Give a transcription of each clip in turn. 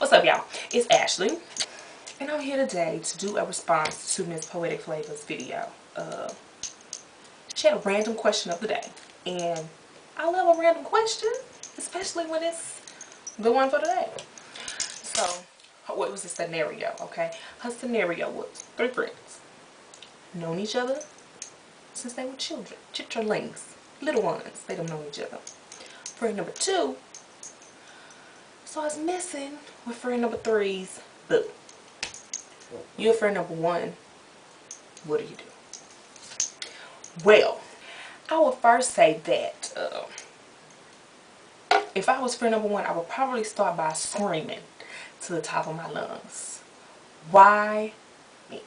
What's up, y'all? It's Ashley, and I'm here today to do a response to Miss Poetic Flavor's video. She had a random question of the day, and I love a random question, especially when it's the one for today. So, what was the scenario, okay? Her scenario was 3 friends, known each other since they were children, chitterlings, little ones. They don't know each other. Friend number 2 starts messing with friend number 3's boo. You're friend number 1. What do you do? Well, I would first say that if I was friend number 1, I would probably start by screaming to the top of my lungs. Why me?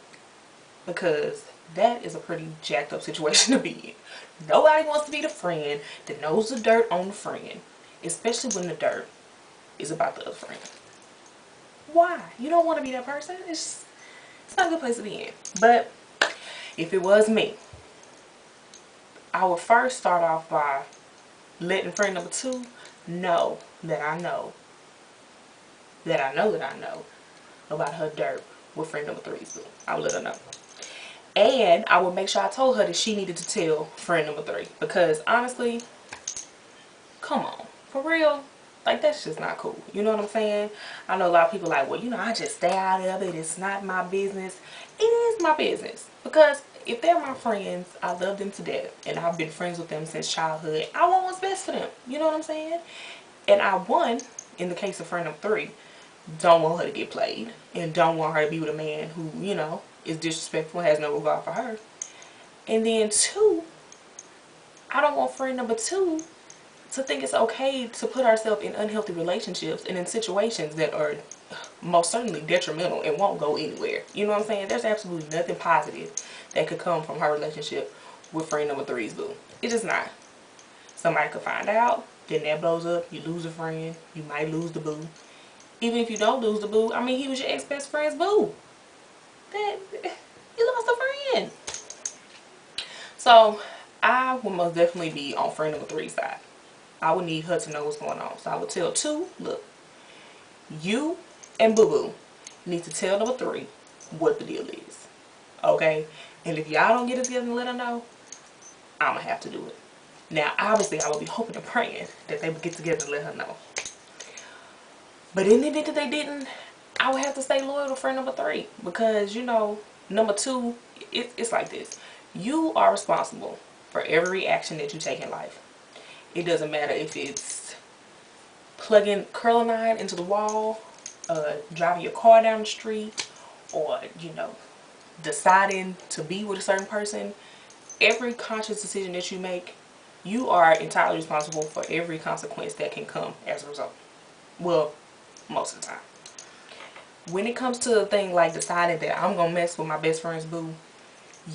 Because that is a pretty jacked up situation to be in. Nobody wants to be the friend that knows the dirt on the friend, especially when the dirt is about the other friend. Why? You don't want to be that person. It's not a good place to be in. But if it was me, I would first start off by letting friend number 2 know that I know about her dirt with friend number 3's boo. I would let her know. And I would make sure I told her that she needed to tell friend number 3. Because honestly, come on. For real, like, that's just not cool. You know what I'm saying? I know a lot of people like, well, you know, I just stay out of it. It's not my business. It is my business. Because if they're my friends, I love them to death. And I've been friends with them since childhood. I want what's best for them. You know what I'm saying? And I, in the case of friend number 3, don't want her to get played. And don't want her to be with a man who, you know, is disrespectful, has no regard for her. And then 2, I don't want friend number 2 to think it's okay to put ourselves in unhealthy relationships and in situations that are most certainly detrimental and won't go anywhere. You know what I'm saying? There's absolutely nothing positive that could come from her relationship with friend number 3's boo. It's just not. Somebody could find out, then that blows up, you lose a friend, you might lose the boo. Even if you don't lose the boo, I mean, he was your ex-best friend's boo. That, you lost a friend. So I would most definitely be on friend number 3's side. I would need her to know what's going on. So I would tell 2, look, you and Boo Boo need to tell number 3 what the deal is. Okay? And if y'all don't get it together and let her know, I'm going to have to do it. Now, obviously, I would be hoping and praying that they would get together and let her know. But in the event that they didn't, I would have to stay loyal to friend number 3. Because, you know, number 2, it's like this. You are responsible for every action that you take in life. It doesn't matter if it's plugging curling iron into the wall, driving your car down the street, or, you know, deciding to be with a certain person. Every conscious decision that you make, you are entirely responsible for every consequence that can come as a result. Well, most of the time. When it comes to a thing like deciding that I'm going to mess with my best friend's boo,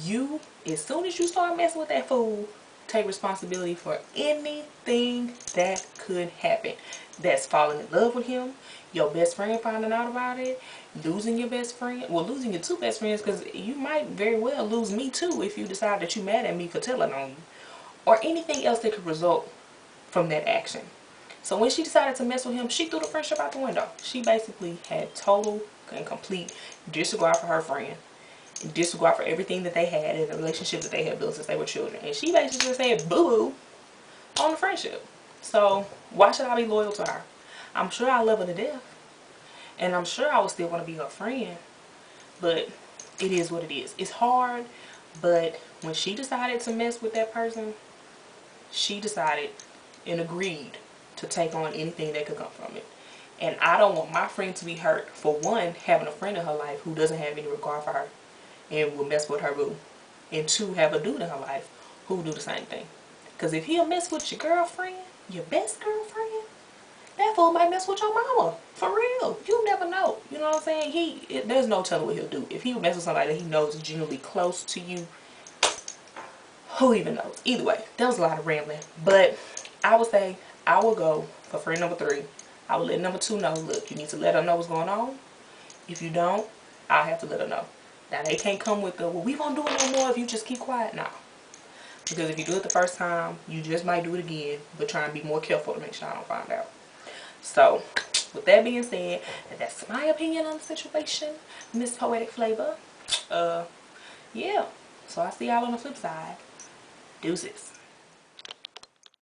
you, as soon as you start messing with that fool, take responsibility for anything that could happen. That's falling in love with him, your best friend finding out about it, losing your best friend, well, losing your 2 best friends, because you might very well lose me too if you decide that you're mad at me for telling on you, or anything else that could result from that action. So when she decided to mess with him, she threw the friendship out the window. She basically had total and complete disregard for her friend, disregard for everything that they had in the relationship that they had built since they were children. And she basically just said boo-boo on the friendship. So why should I be loyal to her? I'm sure I love her to death. And I'm sure I would still want to be her friend. But it is what it is. It's hard, but when she decided to mess with that person, she decided and agreed to take on anything that could come from it. And I don't want my friend to be hurt, for one, having a friend in her life who doesn't have any regard for her and will mess with her boo. And 2, have a dude in her life who will do the same thing. Because if he'll mess with your girlfriend, your best girlfriend, that fool might mess with your mama. For real. You never know. You know what I'm saying? There's no telling what he'll do. If he would mess with somebody that he knows is genuinely close to you, who even knows? Either way, that was a lot of rambling. But I would say I will go for friend number 3. I will let number 2 know, look, you need to let her know what's going on. If you don't, I'll have to let her know. Now, they can't come with the, well, we won't do it no more if you just keep quiet. No. Because if you do it the first time, you just might do it again. But try and be more careful to make sure I don't find out. So, with that being said, that's my opinion on the situation, Miss Poetic Flavor. Yeah. So I see y'all on the flip side. Deuces.